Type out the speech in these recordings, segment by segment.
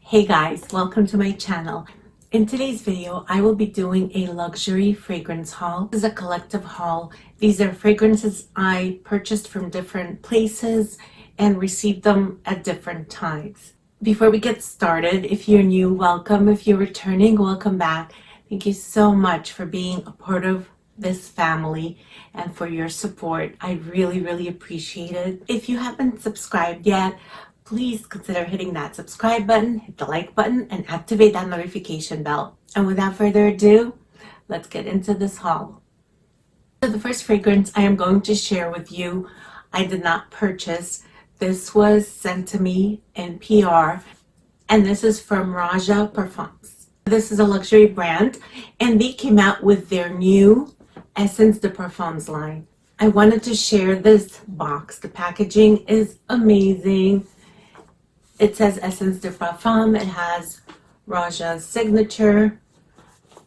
Hey guys, welcome to my channel. In today's video, I will be doing a luxury fragrance haul. This is a collective haul. These are fragrances I purchased from different places and received them at different times. Before we get started, if you're new, welcome. If you're returning, welcome back. Thank you so much for being a part of this family and for your support. I really appreciate it. If you haven't subscribed yet, please consider hitting that subscribe button, hit the like button, and activate that notification bell. And without further ado, let's get into this haul. So the first fragrance I am going to share with you, I did not purchase. This was sent to me in PR, and this is from Raja Parfums. This is a luxury brand, and they came out with their new Essence de Parfums line. I wanted to share this box. The packaging is amazing. It says Essence de Parfum. It has Raja's signature,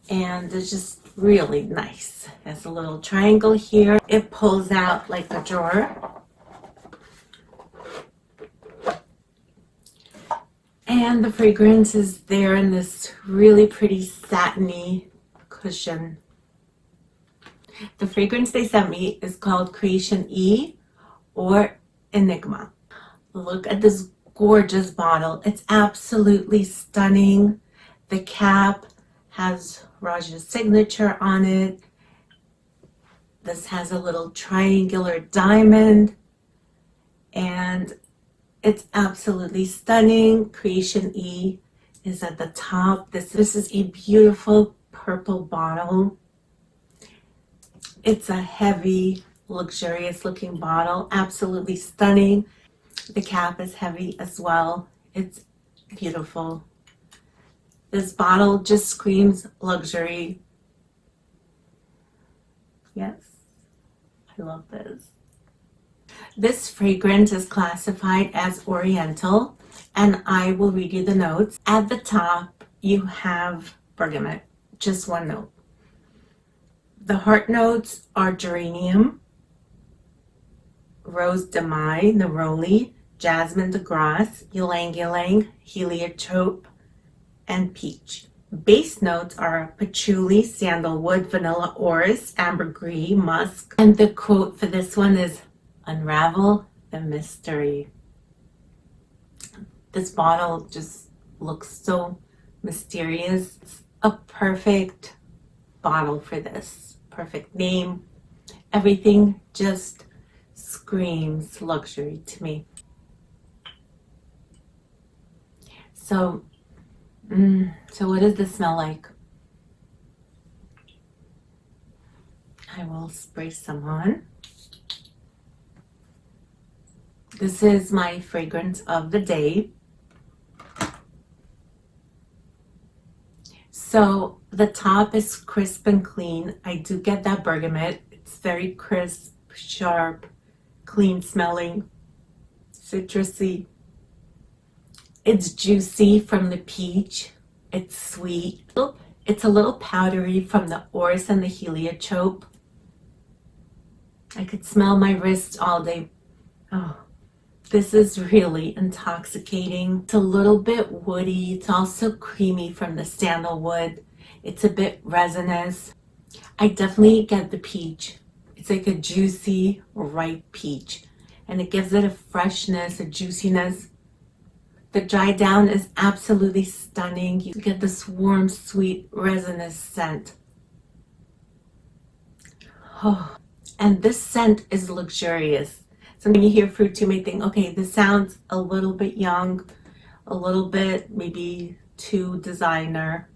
and it's just really nice. There's a little triangle here. It pulls out like a drawer. And the fragrance is there in this really pretty satiny cushion. The fragrance they sent me is called Creation E or Enigma. Look at this gorgeous bottle. It's absolutely stunning. The cap has Raja's signature on it. This has a little triangular diamond, and it's absolutely stunning. Creation E is at the top. This is a beautiful purple bottle. It's a heavy, luxurious looking bottle. Absolutely stunning. The cap is heavy as well. It's beautiful. This bottle just screams luxury. Yes, I love this. This fragrance is classified as Oriental, and I will read you the notes. At the top, you have bergamot, just one note. The heart notes are geranium, rose de mai, neroli, jasmine de grasse, ylang ylang, heliotrope, and peach. Base notes are patchouli, sandalwood, vanilla orris, ambergris, musk. And the quote for this one is, "Unravel the mystery." This bottle just looks so mysterious. It's a perfect bottle for this. Perfect name. Everything just screams luxury to me. So what does this smell like? I will spray some on. This is my fragrance of the day. So the top is crisp and clean. I do get that bergamot. It's very crisp, sharp, clean smelling, citrusy. It's juicy from the peach. It's sweet. It's a little powdery from the orris and the heliotrope. I could smell my wrist all day. Oh, this is really intoxicating. It's a little bit woody. It's also creamy from the sandalwood. It's a bit resinous. I definitely get the peach. It's like a juicy, ripe peach, and it gives it a freshness, a juiciness. The dry down is absolutely stunning. You get this warm, sweet, resinous scent. Oh, and this scent is luxurious. So when you hear fruit, you may think, okay, this sounds a little bit young, a little bit maybe too designer,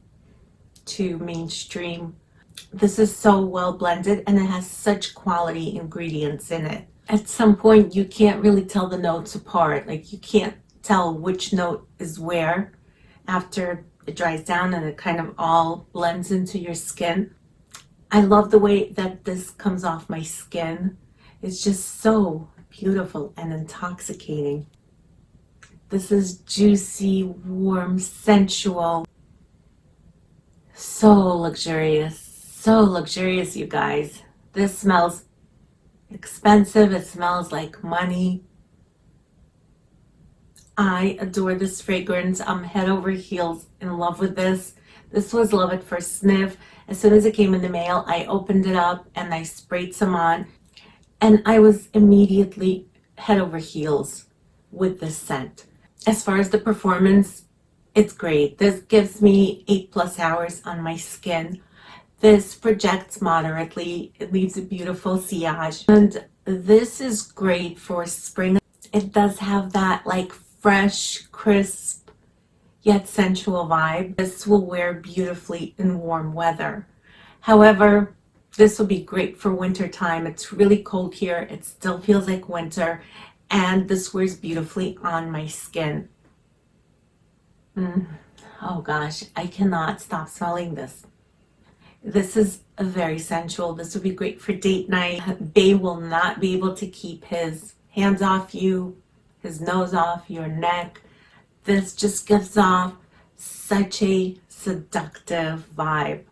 too mainstream. This is so well blended, and it has such quality ingredients in it. At some point, you can't really tell the notes apart. Like, you can't tell which note is where after it dries down and it kind of all blends into your skin. I love the way that this comes off my skin. It's just so beautiful and intoxicating. This is juicy, warm, sensual. So luxurious, you guys. This smells expensive. It smells like money. I adore this fragrance. I'm head over heels in love with this. This was love at first sniff. As soon as it came in the mail, I opened it up and I sprayed some on, and I was immediately head over heels with this scent. As far as the performance, it's great. This gives me 8+ hours on my skin. This projects moderately. It leaves a beautiful sillage. And this is great for spring. It does have that like fresh, crisp, yet sensual vibe. This will wear beautifully in warm weather. However, this will be great for winter time. It's really cold here. It still feels like winter, and this wears beautifully on my skin. Oh gosh, I cannot stop smelling this. This is very sensual. This would be great for date night. Bay will not be able to keep his hands off you, his nose off your neck. This just gives off such a seductive vibe.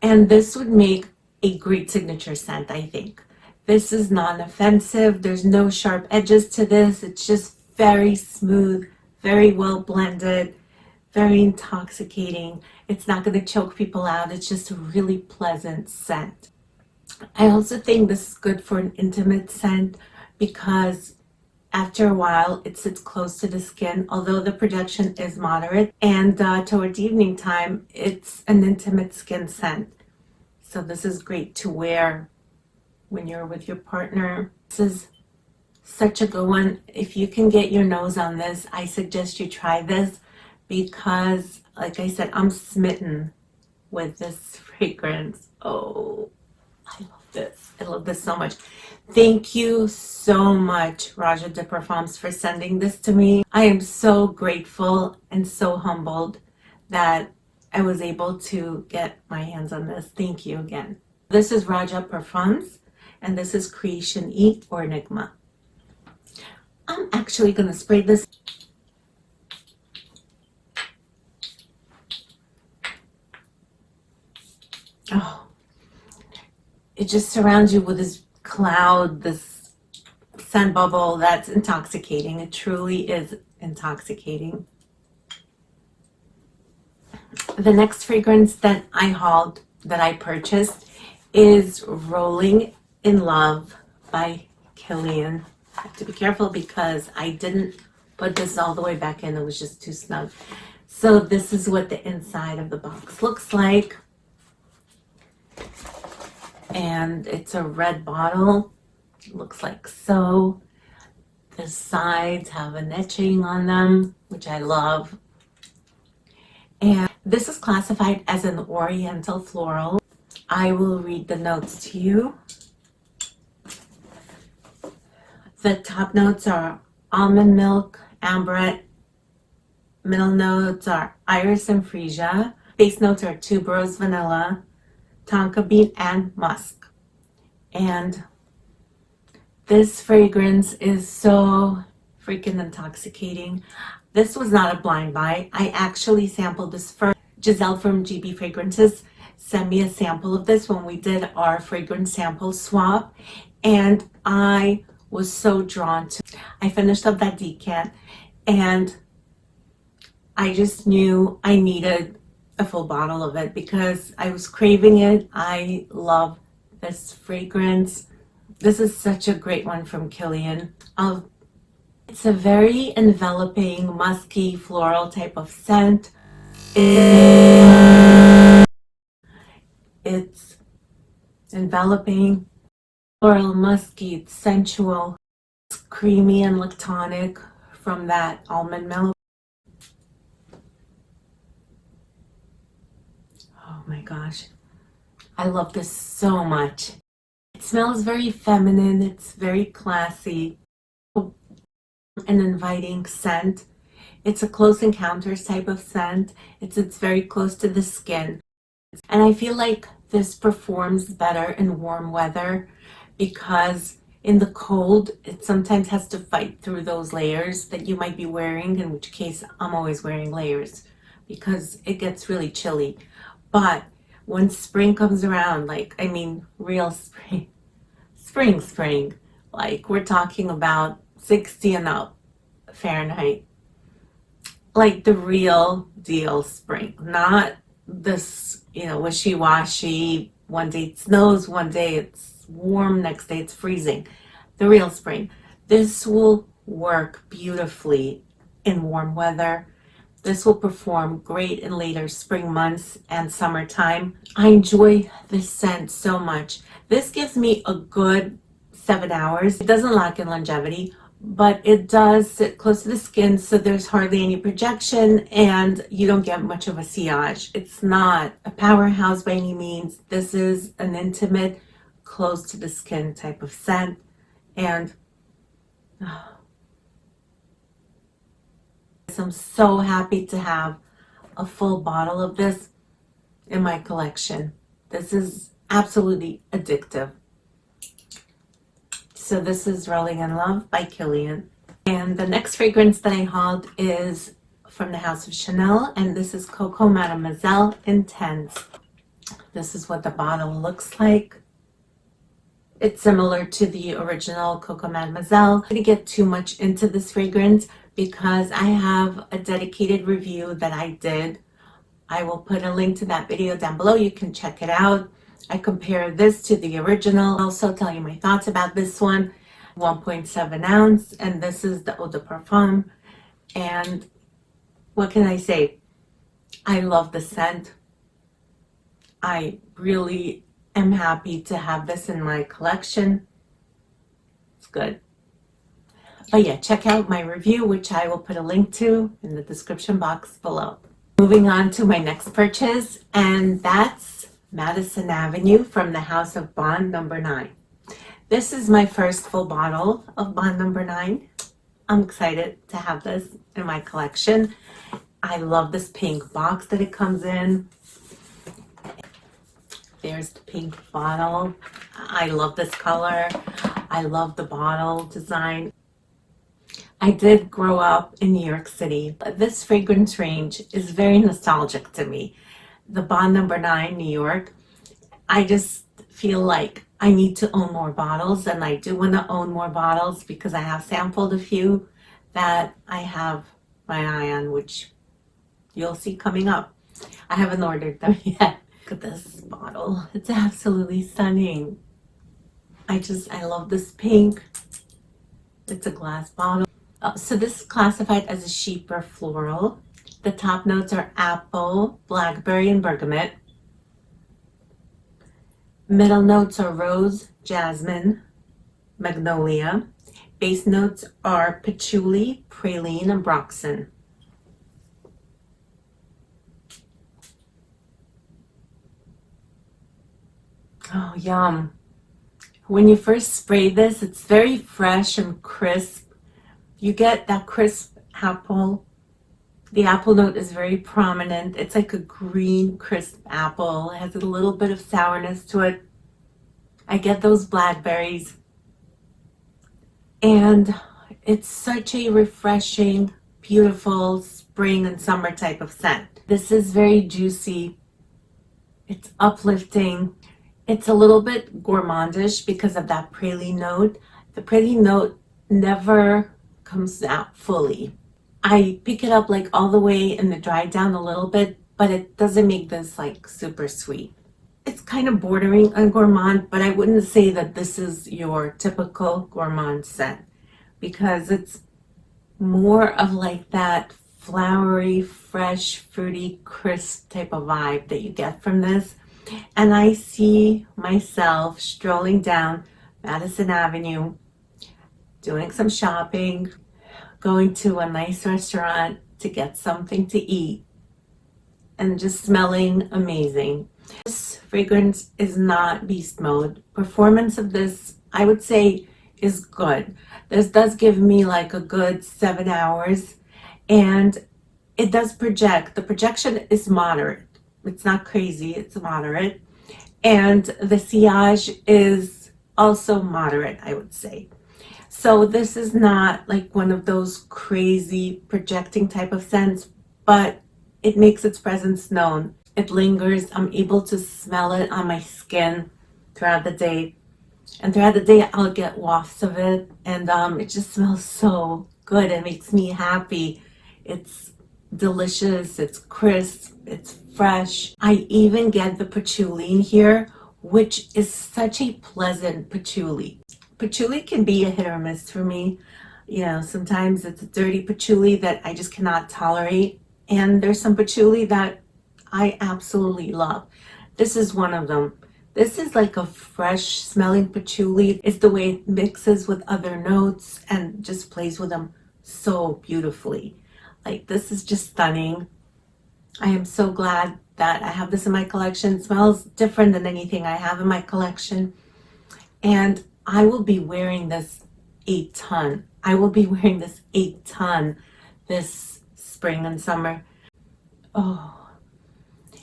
And this would make a great signature scent, I think. This is non-offensive. There's no sharp edges to this. It's just very smooth, very well blended, very intoxicating. It's not going to choke people out. It's just a really pleasant scent. I also think this is good for an intimate scent because after a while it sits close to the skin, although the projection is moderate, and toward evening time it's an intimate skin scent. So this is great to wear when you're with your partner. This is such a good one. If you can get your nose on this, I suggest you try this because, like I said, I'm smitten with this fragrance. Oh, I love this. I love this so much. Thank you so much, Raja de Parfums, for sending this to me. I am so grateful and so humbled that I was able to get my hands on this. Thank you again. This is Raja Parfums, and this is Creation E or Enigma. I'm actually going to spray this. Oh, it just surrounds you with this cloud, this scent bubble that's intoxicating. It truly is intoxicating. The next fragrance that I hauled, that I purchased, is Rolling in Love by Killian. I have to be careful because I didn't put this all the way back in. It was just too snug. So this is what the inside of the box looks like. And it's a red bottle. It looks like so. The sides have an etching on them, which I love. And this is classified as an oriental floral. I will read the notes to you. The top notes are almond milk, amberette. Middle notes are iris and freesia. Base notes are tuberose, vanilla, tonka bean, and musk. And this fragrance is so freaking intoxicating. This was not a blind buy. I actually sampled this first. Giselle from GB Fragrances sent me a sample of this when we did our fragrance sample swap, and I was so drawn to it. I finished up that decant, and I just knew I needed a full bottle of it because I was craving it. I love this fragrance. This is such a great one from Killian. It's a very enveloping, musky, floral type of scent. It's enveloping, floral, musky, it's sensual. It's creamy and lactonic from that almond milk. Oh my gosh, I love this so much. It smells very feminine, it's very classy, an inviting scent. It's a close encounters type of scent. It's very close to the skin. And I feel like this performs better in warm weather because in the cold, it sometimes has to fight through those layers that you might be wearing, in which case I'm always wearing layers because it gets really chilly. But when spring comes around, like, I mean, real spring, like we're talking about 60 and up Fahrenheit, like the real deal spring, not this, wishy-washy. One day it snows, one day it's warm, next day it's freezing. The real spring. This will work beautifully in warm weather. This will perform great in later spring months and summertime. I enjoy this scent so much. This gives me a good 7 hours. It doesn't lack in longevity, but it does sit close to the skin, so there's hardly any projection and you don't get much of a sillage. It's not a powerhouse by any means. This is an intimate, close to the skin type of scent. And I'm so happy to have a full bottle of this in my collection. This is absolutely addictive. So this is Rolling in Love by Killian. And the next fragrance that I hauled is from the House of Chanel, and this is Coco Mademoiselle Intense. This is what the bottle looks like. It's similar to the original Coco Mademoiselle. I'm not going to get too much into this fragrance because I have a dedicated review that I did. I will put a link to that video down below. You can check it out. I compare this to the original. I'll also tell you my thoughts about this one. 1.7 ounce, and this is the Eau de Parfum. And what can I say? I love the scent. I really am happy to have this in my collection. It's good. But yeah, check out my review, which I will put a link to in the description box below. Moving on to my next purchase, and that's Madison Avenue from the House of Bond Number 9. This is my first full bottle of Bond Number 9. I'm excited to have this in my collection. I love this pink box that it comes in. There's the pink bottle. I love this color. I love the bottle design. I did grow up in New York City. This fragrance range is very nostalgic to me. The Bond Number 9, New York. I just feel like I need to own more bottles, and I do want to own more bottles because I have sampled a few that I have my eye on, which you'll see coming up. I haven't ordered them yet. Look at this bottle. It's absolutely stunning. I love this pink. It's a glass bottle. So this is classified as a chic or floral. The top notes are apple, blackberry, and bergamot. Middle notes are rose, jasmine, magnolia. Base notes are patchouli, praline, and broxen. Oh, yum. When you first spray this, it's very fresh and crisp. You get that crisp apple. The apple note is very prominent. It's like a green, crisp apple. It has a little bit of sourness to it. I get those blackberries. And it's such a refreshing, beautiful spring and summer type of scent. This is very juicy. It's uplifting. It's a little bit gourmandish because of that praline note. The praline note never comes out fully. I pick it up like all the way and then dry down a little bit, but it doesn't make this like super sweet. It's kind of bordering on gourmand, but I wouldn't say that this is your typical gourmand scent because it's more of like that flowery, fresh, fruity, crisp type of vibe that you get from this. And I see myself strolling down Madison Avenue, doing some shopping, going to a nice restaurant to get something to eat, and just smelling amazing. This fragrance is not beast mode. Performance of this, I would say, is good. This does give me like a good 7 hours, and it does project. The projection is moderate. It's not crazy, it's moderate. And the sillage is also moderate, I would say. So this is not like one of those crazy projecting type of scents, but it makes its presence known. It lingers. I'm able to smell it on my skin throughout the day. And throughout the day, I'll get wafts of it. And it just smells so good. It makes me happy. It's delicious, it's crisp, it's fresh. I even get the patchouli in here, which is such a pleasant patchouli. Patchouli can be a hit or miss for me. You know, sometimes it's a dirty patchouli that I just cannot tolerate, and there's some patchouli that I absolutely love. This is one of them. This is like a fresh smelling patchouli. It's the way it mixes with other notes and just plays with them so beautifully. Like, this is just stunning. I am so glad that I have this in my collection. It smells different than anything I have in my collection. And I will be wearing this a ton. I will be wearing this a ton this spring and summer. Oh,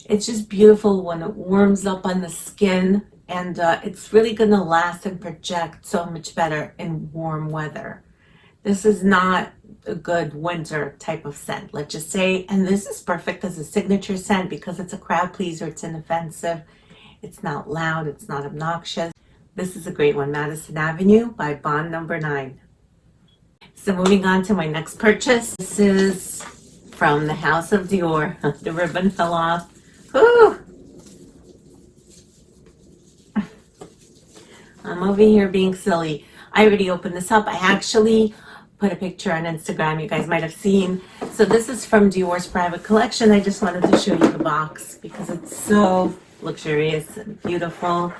it's just beautiful when it warms up on the skin, and it's really going to last and project so much better in warm weather. This is not a good winter type of scent, let's just say, and this is perfect as a signature scent because it's a crowd pleaser, it's inoffensive, it's not loud, it's not obnoxious. This is a great one, Madison Avenue by Bond Number 9. So moving on to my next purchase. This is from the House of Dior. The ribbon fell off. Woo! I'm over here being silly. I already opened this up. I actually put a picture on Instagram, you guys might have seen. So this is from Dior's private collection. I just wanted to show you the box because it's so luxurious and beautiful.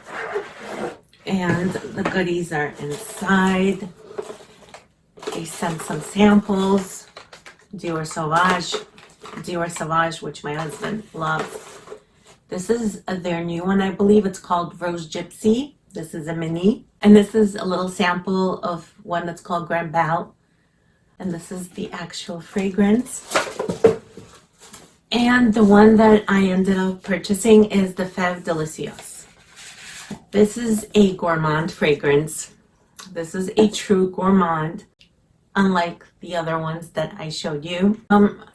And the goodies are inside. They sent some samples. Dior Sauvage, which my husband loves. This is their new one, I believe. It's called Rose Gypsy. This is a mini. And this is a little sample of one that's called Grand Bal. And this is the actual fragrance. And the one that I ended up purchasing is the Fève Délicieuse. This is a gourmand fragrance. This is a true gourmand, unlike the other ones that I showed you.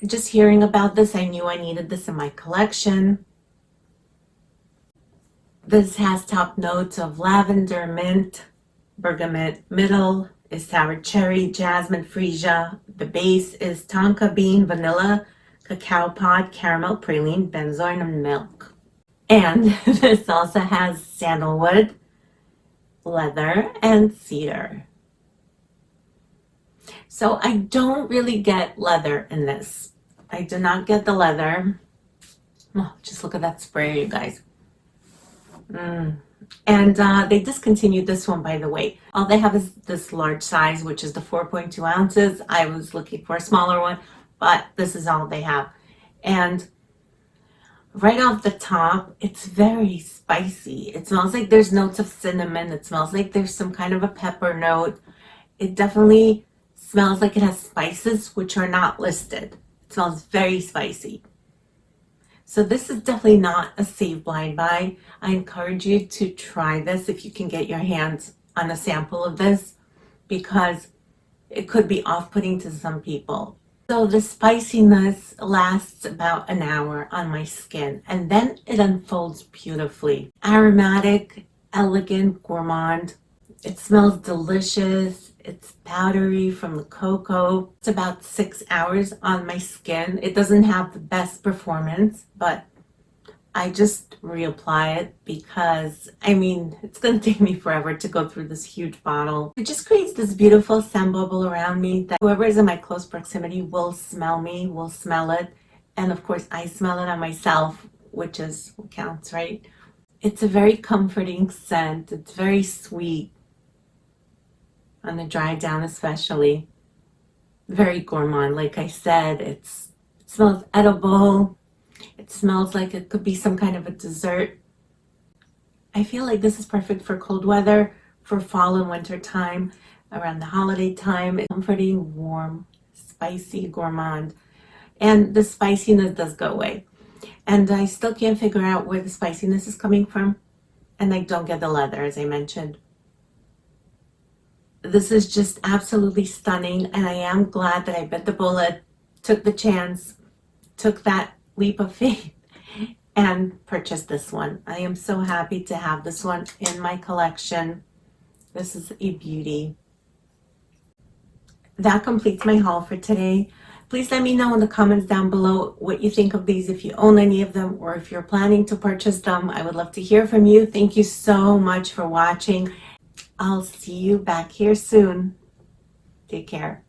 Just hearing about this, I knew I needed this in my collection. This has top notes of lavender, mint, bergamot. Middle is sour cherry, jasmine, freesia. The base is tonka bean, vanilla, cacao pod, caramel, praline, benzoin, and milk. And this also has sandalwood, leather, and cedar. So I don't really get leather in this. I do not get the leather. Oh, just look at that spray, you guys. And they discontinued this one, by the way. All they have is this large size, which is the 4.2 ounces. I was looking for a smaller one, but this is all they have. And right off the top, it's very spicy. It smells like there's notes of cinnamon. It smells like there's some kind of a pepper note. It definitely smells like it has spices which are not listed. It smells very spicy. So this is definitely not a save blind buy. I encourage you to try this if you can get your hands on a sample of this, because it could be off-putting to some people. So the spiciness lasts about an hour on my skin, and then it unfolds beautifully. Aromatic, elegant, gourmand. It smells delicious. It's powdery from the cocoa. It's about 6 hours on my skin. It doesn't have the best performance, but I just reapply it because, I mean, it's going to take me forever to go through this huge bottle. It just creates this beautiful scent bubble around me that whoever is in my close proximity will smell me, will smell it. And of course, I smell it on myself, which is what counts, right? It's a very comforting scent. It's very sweet. On the dry down especially. Very gourmand, like I said. It smells edible. It smells like it could be some kind of a dessert. I feel like this is perfect for cold weather, for fall and winter time, around the holiday time. It's comforting, warm, spicy, gourmand. And the spiciness does go away. And I still can't figure out where the spiciness is coming from. And I don't get the leather, as I mentioned. This is just absolutely stunning, and I am glad that I bit the bullet, took the chance, took that leap of faith, and purchased this one. I am so happy to have this one in my collection. This is a beauty. That completes my haul for today. Please let me know in the comments down below what you think of these, if you own any of them or if you're planning to purchase them. I would love to hear from you. Thank you so much for watching. I'll see you back here soon. Take care.